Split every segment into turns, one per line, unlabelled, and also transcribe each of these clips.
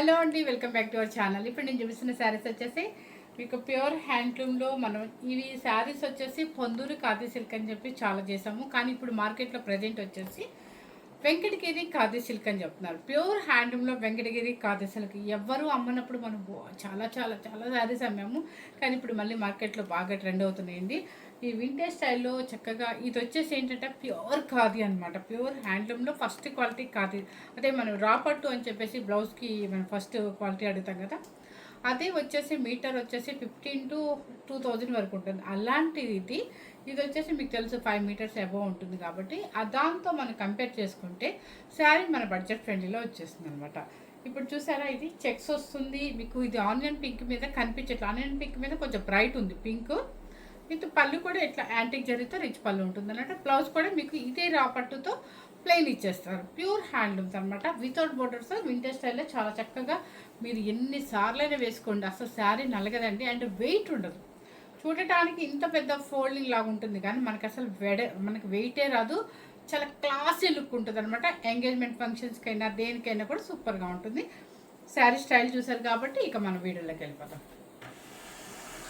Hello అండి, welcome back to our channel. ఇప్పుడు నేను చూపిస్తున్న శారీస్ వచ్చేసి మీకు ప్యూర్ హ్యాండ్లూమ్లో మనం ఇవి శారీస్ వచ్చేసి పొందూరు ఖాదీ సిల్క్ అని చెప్పి చాలా చేసాము. కానీ ఇప్పుడు మార్కెట్లో ప్రజెంట్ వచ్చేసి వెంకటగిరి ఖాదీ సిల్క్ అని చెప్తున్నారు. ప్యూర్ హ్యాండ్లూమ్లో వెంకటగిరి ఖాదీ సిల్క్ ఎవ్వరూ అమ్మనప్పుడు మనం చాలా చాలా చాలా శారీస్ అమ్మాము. కానీ ఇప్పుడు మళ్ళీ మార్కెట్లో బాగా ట్రెండ్ అవుతున్నాయండి. ఈ వింటేజ్ స్టైల్లో చక్కగా ఇది వచ్చేసి ఏంటంటే ప్యూర్ ఖాదీ అనమాట. ప్యూర్ హ్యాండ్లూమ్లో ఫస్ట్ క్వాలిటీ ఖాదీ. అదే మనం రాపట్టు అని చెప్పేసి బ్లౌజ్కి మనం ఫస్ట్ క్వాలిటీ అడుగుతాం కదా, అదే వచ్చేసి మీటర్ వచ్చేసి 15 to 2000 వరకు ఉంటుంది. అలాంటిది ఇది వచ్చేసి మీకు తెలుసు 5 meters అబోవ్ ఉంటుంది. కాబట్టి దాంతో మనం కంపేర్ చేసుకుంటే శారీ మన బడ్జెట్ ఫ్రెండ్లీలో వచ్చేస్తుంది అనమాట. ఇప్పుడు చూసారా, ఇది చెక్స్ వస్తుంది మీకు. ఇది ఆనియన్ పింక్ మీద కనిపించట్లేదు. ఆనియన్ పింక్ మీద కొంచెం బ్రైట్ ఉంది పింక్. విత్ పళ్ళు కూడా ఇట్లా యాంటిక్ జరిగితే రిచ్ పళ్ళు ఉంటుంది అన్నట్టు. బ్లౌజ్ కూడా మీకు ఇదే రాపట్టుతో ప్లెయిన్ ఇచ్చేస్తారు. ప్యూర్ హ్యాండ్లూమ్స్ అనమాట, వితౌట్ బోర్డర్స్. వింటేజ్ స్టైల్లో చాలా చక్కగా మీరు ఎన్నిసార్లైనా వేసుకోండి, అసలు శారీ నలగదండి. అండ్ వెయిట్ ఉండదు. చూడటానికి ఇంత పెద్ద ఫోల్డింగ్ లాగా ఉంటుంది కానీ మనకు అసలు మనకి వెయిటే రాదు. చాలా క్లాసీ లుక్ ఉంటుంది అనమాట. ఎంగేజ్మెంట్ ఫంక్షన్స్కైనా దేనికైనా కూడా సూపర్గా ఉంటుంది. శారీ స్టైల్ చూసారు కాబట్టి ఇక మన వీడియోలోకి వెళ్ళిపోతాం.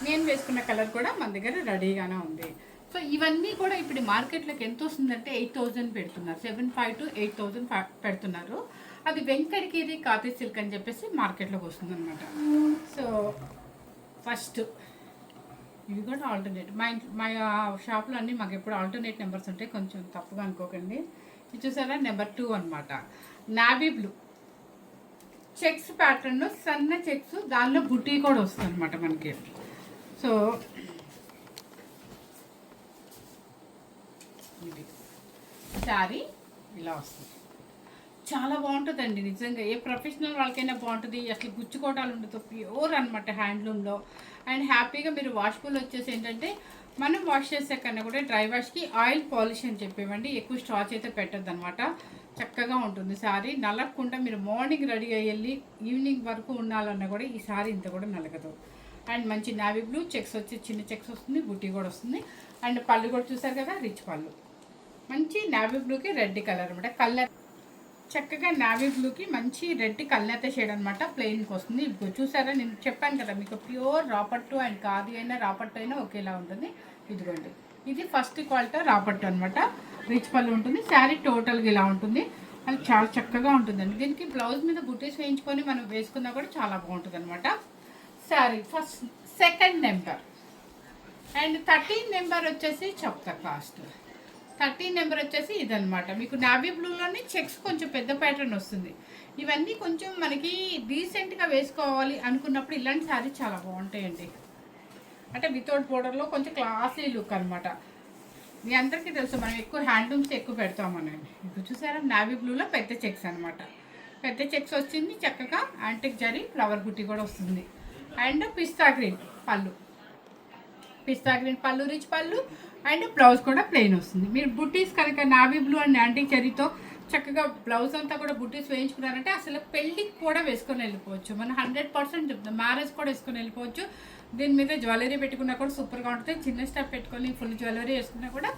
నేను వేసుకున్న కలర్ కూడా మన దగ్గర రెడీగానే ఉంది. సో ఇవన్నీ కూడా ఇప్పుడు మార్కెట్లోకి ఎంత వస్తుందంటే 8000 పెడుతున్నారు. 7500 to 8000 పెడుతున్నారు. అది వెంకటగిరి ఖాదీ సిల్క్ అని చెప్పేసి మార్కెట్లోకి వస్తుంది అనమాట. సో ఫస్ట్ ఇవి కూడా ఆల్టర్నేట్. మా షాప్లో అన్నీ మాకు ఎప్పుడు ఆల్టర్నేట్ నెంబర్స్ ఉంటాయి, కొంచెం తప్పుగా అనుకోకండి. ఇది చూసారా, నెంబర్ 2 అనమాట. నావీ బ్లూ చెక్స్ ప్యాటర్న్, సన్న చెక్స్, దానిలో బుటీ కూడా వస్తుంది అనమాట మనకి. సో ఇది శారీ ఇలా వస్తుంది. చాలా బాగుంటుందండి నిజంగా. ఏ ప్రొఫెషనల్ వాళ్ళకైనా బాగుంటుంది. అసలు గుచ్చుకోవటాలు ఉండదు, ప్యూర్ అనమాట హ్యాండ్లూమ్లో. అండ్ హ్యాపీగా మీరు వాష్బుల్ వచ్చేసి ఏంటంటే మనం వాష్ చేసే కన్నా కూడా డ్రై వాష్కి ఆయిల్ పాలిష్ అని చెప్పేవండి. ఎక్కువ స్టార్చ్ అయితే పెట్టద్దు అనమాట. చక్కగా ఉంటుంది శారీ. నలగకుండా మీరు మార్నింగ్ రెడీ అయ్యి ఈవినింగ్ వరకు ఉండాలన్నా కూడా ఈ శారీ ఇంత కూడా నలగదు. అండ్ మంచి నావీ బ్లూ చెక్స్ వచ్చి చిన్న చెక్స్ వస్తుంది, బుట్టి కూడా వస్తుంది. అండ్ పళ్ళు కూడా చూసారు కదా, రిచ్ పళ్ళు. మంచి నావీ బ్లూకి రెడ్ కలర్ అనమాట. కలర్ చక్కగా నావీ బ్లూకి మంచి రెడ్ కల్నేత షేడ్ అనమాట. ప్లెయిన్కి వస్తుంది. ఇప్పుడు చూసారా, నేను చెప్పాను కదా మీకు ప్యూర్ రాపట్టు అండ్ ఖాదీ అయినా రాపట్టు అయినా ఒకేలా ఉంటుంది. ఇదిగోండి, ఇది ఫస్ట్ క్వాలిటీ రాపట్టు అనమాట. రిచ్ పళ్ళు ఉంటుంది. శారీ టోటల్గా ఇలా ఉంటుంది. అది చాలా చక్కగా ఉంటుందండి. దీనికి బ్లౌజ్ మీద బుటీస్ వేయించుకొని మనం వేసుకున్నా కూడా చాలా బాగుంటుంది అనమాట. Sari first second number. And 13 number వచ్చేసి చెప్తా కాస్ట్. 13 నెంబర్ వచ్చేసి ఇదనమాట. మీకు నావీ బ్లూలోనే చెక్స్ కొంచెం పెద్ద ప్యాటర్న్ వస్తుంది. ఇవన్నీ కొంచెం మనకి డీసెంట్గా వేసుకోవాలి అనుకున్నప్పుడు ఇలాంటి శారీ చాలా బాగుంటాయండి. అంటే వితౌట్ బోర్డర్లో కొంచెం క్లాసీ లుక్ అనమాట. మీ అందరికీ తెలుసు మనం ఎక్కువ హ్యాండ్లూమ్స్ ఎక్కువ పెడతామనండి. ఇప్పుడు చూసారా, నావీ బ్లూలో పెద్ద చెక్స్ అనమాట. పెద్ద చెక్స్ వచ్చింది. చక్కగా యాంటిక్ జరీ ఫ్లవర్ బుట్టి కూడా వస్తుంది. అండ్ పిస్తా గ్రీన్ పళ్ళు, పిస్తా గ్రీన్ పళ్ళు, రిచ్ పళ్ళు. అండ్ బ్లౌజ్ కూడా ప్లెయిన్ వస్తుంది. మీరు బుట్టీస్ కనుక నావీ బ్లూ అండ్ యాంటిక్ జరీతో చక్కగా బ్లౌజ్ అంతా కూడా బుట్టీస్ వేయించుకున్నారంటే అసలు పెళ్ళికి కూడా వేసుకొని వెళ్ళిపోవచ్చు. మనం 100% చెప్తాం. మ్యారేజ్ కూడా వేసుకొని వెళ్ళిపోవచ్చు. దీని మీద జ్యువెలరీ పెట్టుకున్నా కూడా సూపర్గా ఉంటుంది. చిన్న స్టెప్ పెట్టుకొని ఫుల్ జ్యువెలరీ వేసుకున్నా కూడా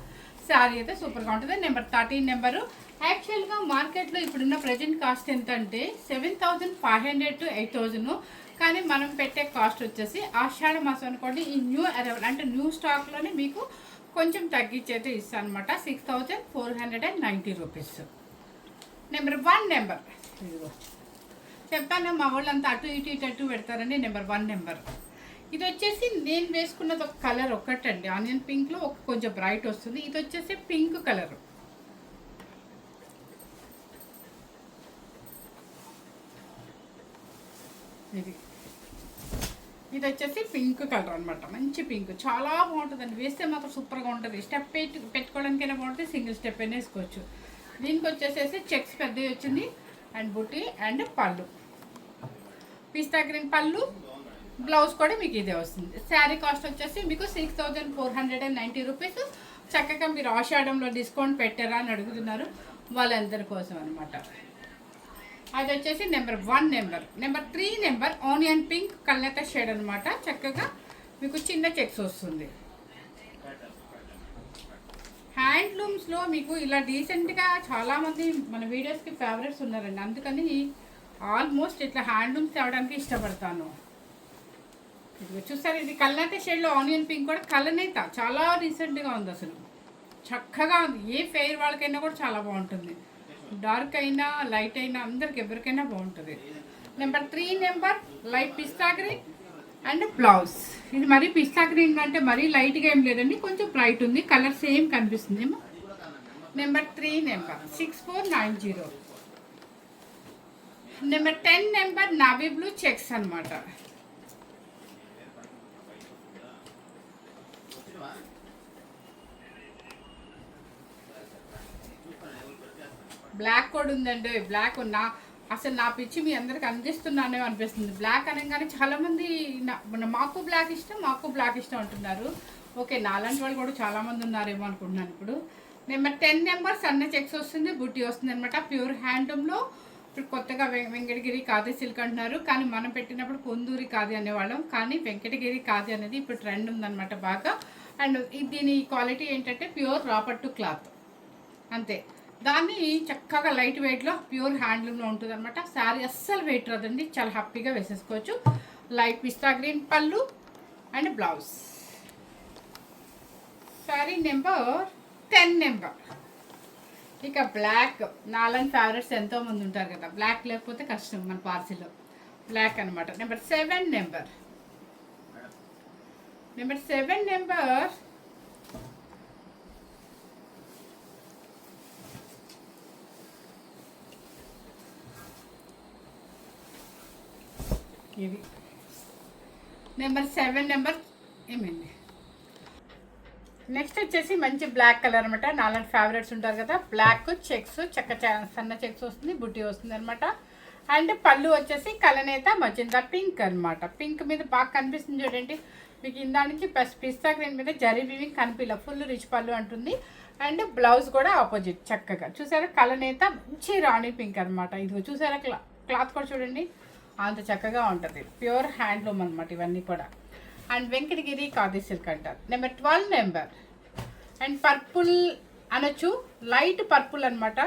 శారీ అయితే సూపర్గా ఉంటుంది. Number 13 number. యాక్చువల్గా మార్కెట్లో ఇప్పుడున్న ప్రజెంట్ కాస్ట్ ఎంత అంటే 7500 to 8000. కానీ మనం పెట్టే కాస్ట్ వచ్చేసి ఆషాఢ మాసం అనుకోండి, ఈ న్యూ అరైవల్ అంటే న్యూ స్టాక్లోనే మీకు కొంచెం తగ్గించైతే ఇస్తాను అనమాట. 6490 రూపీస్. Number 1 number. చెప్తాను, మా వాళ్ళంతా అటు ఇటు పెడతారండి. Number 1 number. ఇది వచ్చేసి నేను వేసుకున్నది ఒక కలర్ ఒక్కటండి. ఆనియన్ పింక్లో ఒక కొంచెం బ్రైట్ వస్తుంది. ఇది వచ్చేసి పింక్ కలర్. ఇది వచ్చేసి పింక్ కలర్ అనమాట. మంచి పింక్, చాలా బాగుంటుందండి. వేస్తే మాత్రం సూపర్గా ఉంటుంది. స్టెప్ పెట్టుకోవడానికైనా బాగుంటుంది, సింగిల్ స్టెప్ అయినా వేసుకోవచ్చు. దీనికి వచ్చేసేసి చెక్స్ పెద్దవి వచ్చింది. అండ్ బుట్టి అండ్ పళ్ళు, పిస్తా గ్రీన్ పళ్ళు. బ్లౌజ్ కూడా మీకు ఇదే వస్తుంది. శారీ కాస్ట్ వచ్చేసి మీకు 6490 రూపీస్. చక్కగా మీరు ఆషాఢంలో డిస్కౌంట్ పెట్టారా అని అడుగుతున్నారు, వాళ్ళందరి కోసం అనమాట. అది వచ్చేసి number 1 number. Number 3 number onion pink కల్నేత షేడ్ అనమాట. చక్కగా మీకు చిన్న చెక్స్ వస్తుంది. హ్యాండ్లూమ్స్లో మీకు ఇలా డీసెంట్గా చాలామంది మన వీడియోస్కి ఫేవరెట్స్ ఉన్నారండి. అందుకని ఆల్మోస్ట్ ఇట్లా హ్యాండ్లూమ్స్ తేవడానికి ఇష్టపడతాను. ఇది చూసారు, ఇది కల్నేత షేడ్లో ఆనియన్ పింక్ కూడా కలనేత చాలా రీసెంట్గా ఉంది, అసలు చక్కగా ఉంది. ఏ ఫెయిర్ వాళ్ళకైనా కూడా చాలా బాగుంటుంది. డార్క్ అయినా లైట్ అయినా అందరికి ఎవరికైనా బాగుంటుంది. Number 3 light pista green and blouse. ఇది మరీ పిస్తా గ్రీన్ అంటే మరీ లైట్గా ఏం లేదండి, కొంచెం బ్రైట్ ఉంది, కలర్ సేమ్ కనిపిస్తుంది ఏమో. Number 3 6490. Number 10 navy blue checks అనమాట. బ్లాక్ కూడా ఉందండి. బ్లాక్ అసలు నా పిచ్చి మీ అందరికి అందిస్తున్నానే అనిపిస్తుంది. బ్లాక్ అనగానే చాలామంది మాకు బ్లాక్ ఇష్టం అంటున్నారు. ఓకే, నాలాంటి వాళ్ళు కూడా చాలామంది ఉన్నారేమో అనుకుంటున్నాను ఇప్పుడు. నెంబర్ 10 సన్న చెక్స్ వస్తుంది, బుట్టి వస్తుంది అనమాట. ప్యూర్ హ్యాండ్లూమ్లో ఇప్పుడు కొత్తగా వెంకటగిరి ఖాదీ సిల్క్ అంటున్నారు, కానీ మనం పెట్టినప్పుడు పొందూరి ఖాదీ అనేవాళ్ళం, కానీ వెంకటగిరి ఖాదీ అనేది ఇప్పుడు ట్రెండ్ ఉందన్నమాట బాగా. అండ్ దీని క్వాలిటీ ఏంటంటే ప్యూర్ రాపట్టు క్లాత్ అంతే. దాన్ని చక్కగా లైట్ వెయిట్లో ప్యూర్ హ్యాండ్లూమ్లో ఉంటుంది అనమాట. శారీ అస్సలు వెయిట్ రాదండి, చాలా హ్యాపీగా వేసేసుకోవచ్చు. లైట్ పిస్తా గ్రీన్ పళ్ళు అండ్ బ్లౌజ్. శారీ నెంబర్ 10. ఇక బ్లాక్ నాలుగు ఫేవరెట్స్ ఎంతోమంది ఉంటారు కదా, బ్లాక్ లేకపోతే కష్టం మన పార్సిల్లో. బ్లాక్ అనమాట. నెంబర్ 7 ఇది నెంబర్ 7 ఏమైంది. నెక్స్ట్ వచ్చేసి మంచి బ్లాక్ కలర్ అనమాట. నాలుగు ఫేవరెట్స్ ఉంటారు కదా, బ్లాక్ చెక్స్ సన్న చెక్స్ వస్తుంది, బుట్టి వస్తుంది అనమాట. అండ్ పళ్ళు వచ్చేసి కలనేత మజంతా పింక్ అనమాట. పింక్ మీద బాగా కనిపిస్తుంది చూడండి మీకు. ఇందానికి పిస్తా గ్రీన్ మీద జరీ వీవింగ్ కనిపిల్ల, ఫుల్ రిచ్ పళ్ళు అంటుంది. అండ్ బ్లౌజ్ కూడా ఆపోజిట్ చక్కగా చూసారా, కలనేత మంచి రాణి పింక్ అనమాట. ఇది చూసారా, క్లాత్ కూడా చూడండి అంత చక్కగా ఉంటుంది. ప్యూర్ హ్యాండ్లూమ్ అనమాట ఇవన్నీ కూడా. అండ్ వెంకటగిరి ఖాదీ సిల్క్ అంటారు. నెంబర్ 12 అండ్ పర్పుల్ అనొచ్చు, లైట్ పర్పుల్ అనమాట.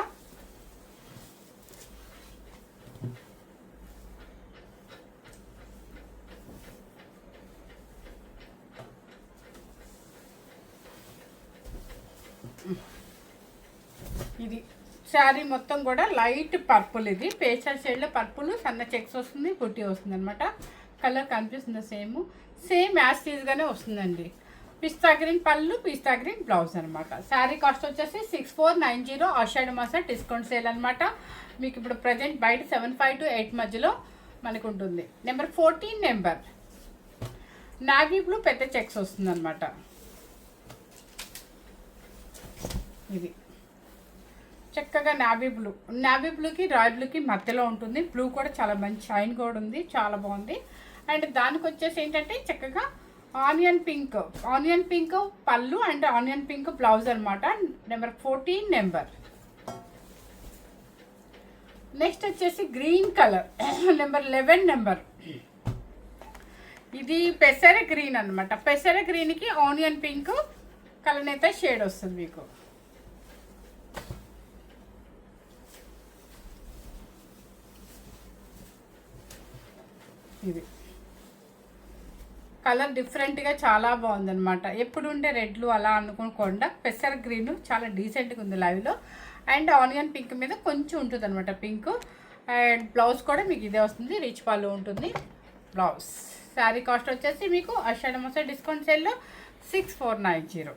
ఇది శారీ మొత్తం కూడా లైట్ పర్పుల్. ఇది పేస్టల్ షేడ్లో పర్పుల్, సన్న చెక్స్ వస్తుంది, బుట్టి వస్తుంది అనమాట. కలర్ కనిపిస్తుంది సేమ్ యాజ్ టీజ్గానే వస్తుందండి. పిస్తా గ్రీన్ పళ్ళు, పిస్తా గ్రీన్ బ్లౌజ్ అనమాట. శారీ కాస్ట్ వచ్చేసి 6490. ఆషాఢ మాసం డిస్కౌంట్ సేల్ అనమాట. మీకు ఇప్పుడు ప్రజెంట్ బయట 75 to 8 మధ్యలో మనకు ఉంటుంది. నెంబర్ 14 నావీ బ్లూ పెద్ద చెక్స్ వస్తుంది అనమాట. ఇది చక్కగా నావీ బ్లూకి రాయల్ బ్లూకి మధ్యలో ఉంటుంది. బ్లూ కూడా చాలా మంచి షైన్ కూడా ఉంది, చాలా బాగుంది. అండ్ దానికి వచ్చేసి ఏంటంటే చక్కగా ఆనియన్ పింక్ పళ్ళు అండ్ ఆనియన్ పింక్ బ్లౌజ్ అనమాట. నెంబర్ 14. నెక్స్ట్ వచ్చేసి గ్రీన్ కలర్ నెంబర్ 11. ఇది పెసర గ్రీన్ అనమాట. పెసర గ్రీన్కి ఆనియన్ పింక్ కలర్ షేడ్ వస్తుంది మీకు. ఇది కలర్ డిఫరెంట్గా చాలా బాగుందనమాట. ఎప్పుడు ఉండే రెడ్లు అలా అనుకోకుండా పెసర గ్రీన్ చాలా డీసెంట్గా ఉంది లైవ్లో. అండ్ ఆనియన్ పింక్ మీద కొంచెం ఉంటుంది అనమాట పింక్. అండ్ బ్లౌజ్ కూడా మీకు ఇదే వస్తుంది, రిచ్ పళ్ళు ఉంటుంది బ్లౌజ్. శారీ కాస్ట్ వచ్చేసి మీకు ఆషాఢ మాసం డిస్కౌంట్ సేల్లో 6490.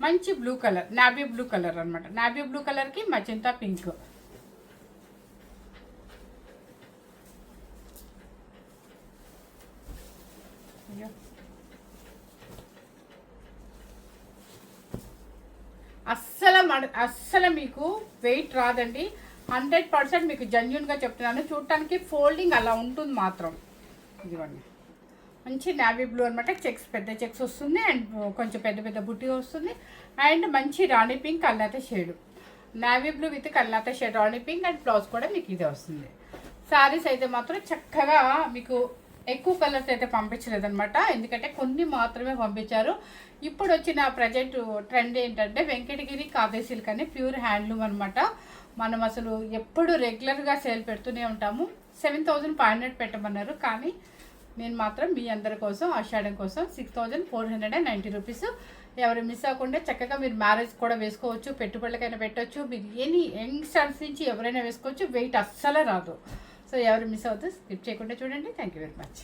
మంచి blue colour, navy blue colour అనమాట. నావీ బ్లూ కలర్కి మజంతా పింక్. అస్సలు మీకు వెయిట్ రాదండి, 100% మీకు జెన్యూన్గా చెప్తున్నాను. చూడటానికి ఫోల్డింగ్ అలా ఉంటుంది మాత్రం. ఇదిగోండి మంచి నావీ బ్లూ అనమాట. చెక్స్ పెద్ద చెక్స్ వస్తుంది అండ్ కొంచెం పెద్ద బుట్టి వస్తుంది. అండ్ మంచి రాణి పింక్ కల్లాత షేడు, నావీ బ్లూ విత్ కల్లాత షేడ్ రాణి పింక్. అండ్ బ్లౌజ్ కూడా మీకు ఇదే వస్తుంది. శారీస్ అయితే మాత్రం చక్కగా మీకు ఎక్కువ కలర్స్ అయితే పంపించలేదన్నమాట, ఎందుకంటే కొన్ని మాత్రమే పంపించారు. ఇప్పుడు వచ్చిన ప్రజెంట్ ట్రెండ్ ఏంటంటే వెంకటగిరి ఖాదీ సిల్క్ అని ప్యూర్ హ్యాండ్లూమ్ అనమాట. మనం అసలు ఎప్పుడు రెగ్యులర్గా సేల్ పెడుతూనే ఉంటాము. 7,500 పెట్టమన్నారు, కానీ నేను మాత్రం మీ అందరి కోసం ఆషాఢం కోసం 6,490 రూపీస్. ఎవరు మిస్ అవ్వకుండా చక్కగా మీరు మ్యారేజ్ కూడా వేసుకోవచ్చు, పెట్టుబడులకైనా పెట్టవచ్చు, మీరు ఎనీ యంగ్స్టర్స్ నుంచి ఎవరైనా వేసుకోవచ్చు, వెయిట్ అస్సలు రాదు. సో ఎవరు మిస్ అవుతుంది స్కిప్ చేయకుండా చూడండి. Thank you very much.